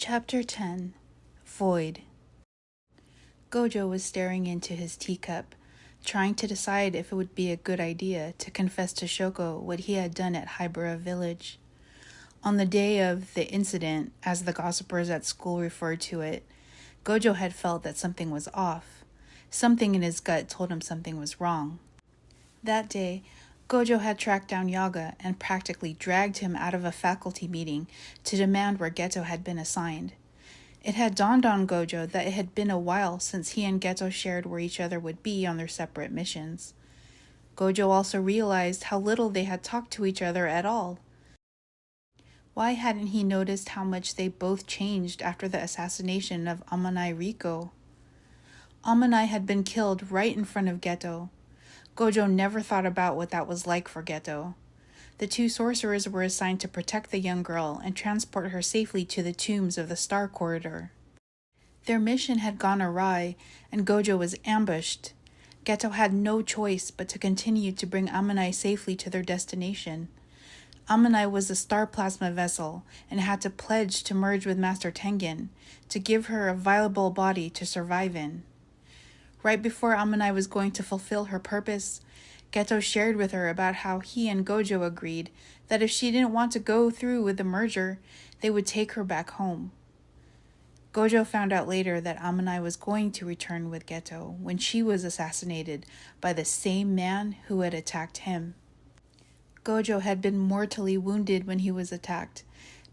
Chapter 10. Void. Gojo was staring into his teacup, trying to decide if it would be a good idea to confess to Shoko what he had done at Hybera Village. On the day of the incident, as the gossipers at school referred to it, Gojo had felt that something was off. Something in his gut told him something was wrong. That day, Gojo had tracked down Yaga and practically dragged him out of a faculty meeting to demand where Geto had been assigned. It had dawned on Gojo that it had been a while since he and Geto shared where each other would be on their separate missions. Gojo also realized how little they had talked to each other at all. Why hadn't he noticed how much they both changed after the assassination of Amanai Riko? Amanai had been killed right in front of Geto. Gojo never thought about what that was like for Geto. The two sorcerers were assigned to protect the young girl and transport her safely to the tombs of the Star Corridor. Their mission had gone awry, and Gojo was ambushed. Geto had no choice but to continue to bring Amanai safely to their destination. Amanai was a star plasma vessel and had to pledge to merge with Master Tengen to give her a viable body to survive in. Right before Amanai was going to fulfill her purpose, Geto shared with her about how he and Gojo agreed that if she didn't want to go through with the merger, they would take her back home. Gojo found out later that Amanai was going to return with Geto when she was assassinated by the same man who had attacked him. Gojo had been mortally wounded when he was attacked,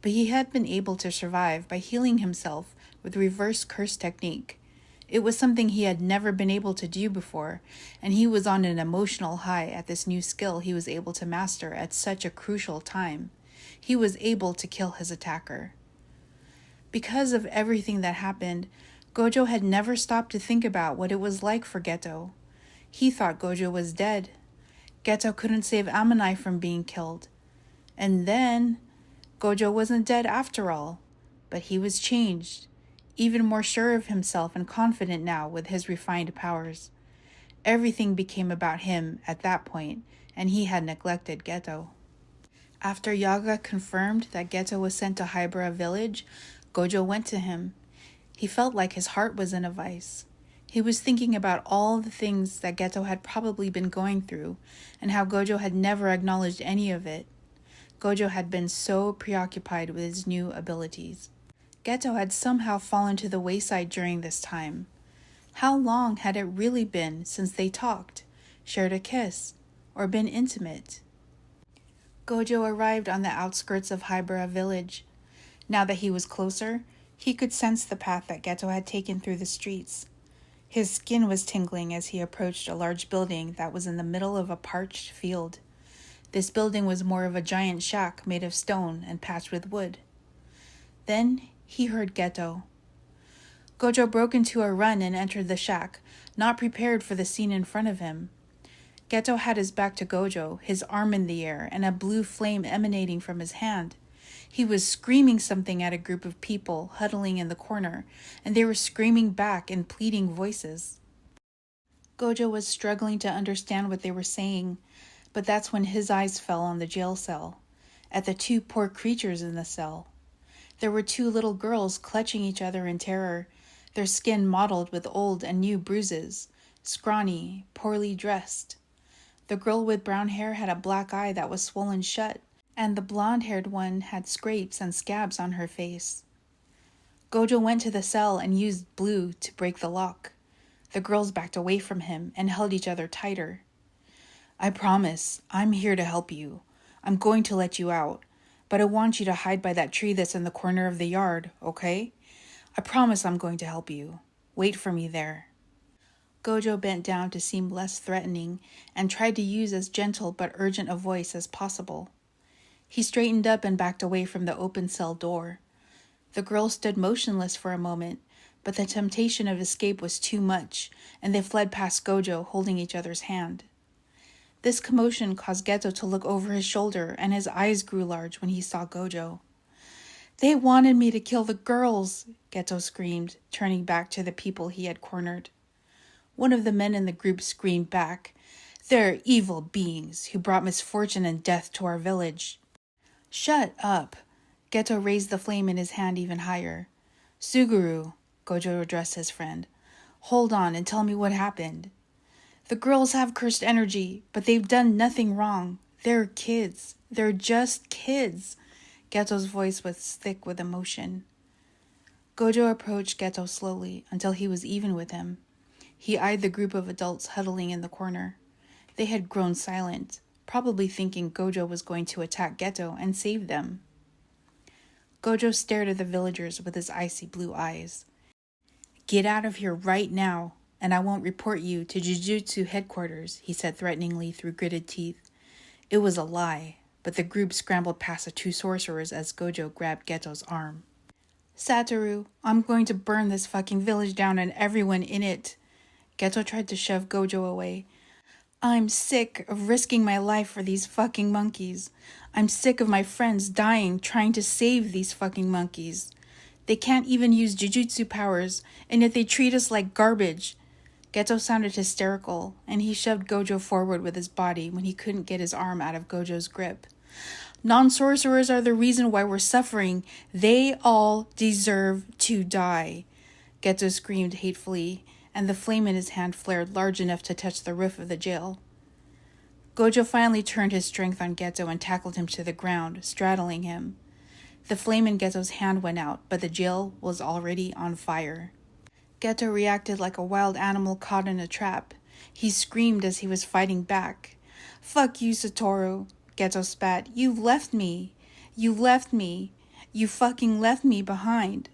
but he had been able to survive by healing himself with reverse curse technique. It was something he had never been able to do before, and he was on an emotional high at this new skill he was able to master at such a crucial time. He was able to kill his attacker. Because of everything that happened, Gojo had never stopped to think about what it was like for Geto. He thought Gojo was dead. Geto couldn't save Amanai from being killed. And then, Gojo wasn't dead after all, but he was changed. Even more sure of himself and confident now with his refined powers. Everything became about him at that point, and he had neglected Geto. After Yaga confirmed that Geto was sent to Hybera Village, Gojo went to him. He felt like his heart was in a vice. He was thinking about all the things that Geto had probably been going through, and how Gojo had never acknowledged any of it. Gojo had been so preoccupied with his new abilities. Geto had somehow fallen to the wayside during this time. How long had it really been since they talked, shared a kiss, or been intimate? Gojo arrived on the outskirts of Hybera Village. Now that he was closer, he could sense the path that Geto had taken through the streets. His skin was tingling as he approached a large building that was in the middle of a parched field. This building was more of a giant shack made of stone and patched with wood. Then he heard Geto. Gojo broke into a run and entered the shack, not prepared for the scene in front of him. Geto had his back to Gojo, his arm in the air, and a blue flame emanating from his hand. He was screaming something at a group of people huddling in the corner, and they were screaming back in pleading voices. Gojo was struggling to understand what they were saying, but that's when his eyes fell on the jail cell, at the two poor creatures in the cell. There were two little girls clutching each other in terror, their skin mottled with old and new bruises, scrawny, poorly dressed. The girl with brown hair had a black eye that was swollen shut, and the blonde-haired one had scrapes and scabs on her face. Gojo went to the cell and used blue to break the lock. The girls backed away from him and held each other tighter. "I promise, I'm here to help you. I'm going to let you out. But I want you to hide by that tree that's in the corner of the yard, okay? I promise I'm going to help you. Wait for me there." Gojo bent down to seem less threatening and tried to use as gentle but urgent a voice as possible. He straightened up and backed away from the open cell door. The girls stood motionless for a moment, but the temptation of escape was too much, and they fled past Gojo, holding each other's hand. This commotion caused Geto to look over his shoulder, and his eyes grew large when he saw Gojo. "They wanted me to kill the girls," Geto screamed, turning back to the people he had cornered. One of the men in the group screamed back, "They're evil beings who brought misfortune and death to our village." "Shut up." Geto raised the flame in his hand even higher. Suguru, Gojo addressed his friend. Hold on and tell me what happened. The girls have cursed energy, but they've done nothing wrong. They're kids. They're just kids. Geto's voice was thick with emotion. Gojo approached Geto slowly until he was even with him. He eyed the group of adults huddling in the corner. They had grown silent, probably thinking Gojo was going to attack Geto and save them. Gojo stared at the villagers with his icy blue eyes. Get out of here right now, and I won't report you to Jujutsu headquarters, he said threateningly through gritted teeth. It was a lie, but the group scrambled past the two sorcerers as Gojo grabbed Geto's arm. Satoru, I'm going to burn this fucking village down and everyone in it. Geto tried to shove Gojo away. I'm sick of risking my life for these fucking monkeys. I'm sick of my friends dying trying to save these fucking monkeys. They can't even use Jujutsu powers, and yet they treat us like garbage. Geto sounded hysterical, and he shoved Gojo forward with his body when he couldn't get his arm out of Gojo's grip. Non-sorcerers are the reason why we're suffering. They all deserve to die. Geto screamed hatefully, and the flame in his hand flared large enough to touch the roof of the jail. Gojo finally turned his strength on Geto and tackled him to the ground, straddling him. The flame in Geto's hand went out, but the jail was already on fire. Geto reacted like a wild animal caught in a trap. He screamed as he was fighting back. Fuck you, Satoru, Geto spat. You left me. You left me. You fucking left me behind.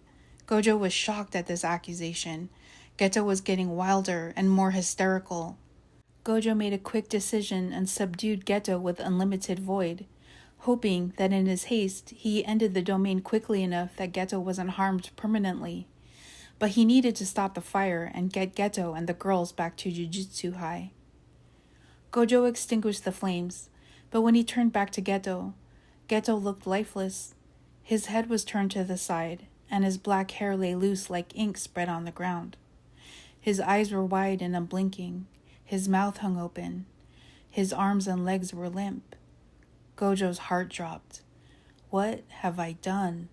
Gojo was shocked at this accusation. Geto was getting wilder and more hysterical. Gojo made a quick decision and subdued Geto with unlimited void, hoping that in his haste he ended the domain quickly enough that Geto wasn't harmed permanently. But he needed to stop the fire and get Geto and the girls back to Jujutsu High. Gojo extinguished the flames, but when he turned back to Geto, Geto looked lifeless. His head was turned to the side, and his black hair lay loose like ink spread on the ground. His eyes were wide and unblinking. His mouth hung open. His arms and legs were limp. Gojo's heart dropped. What have I done?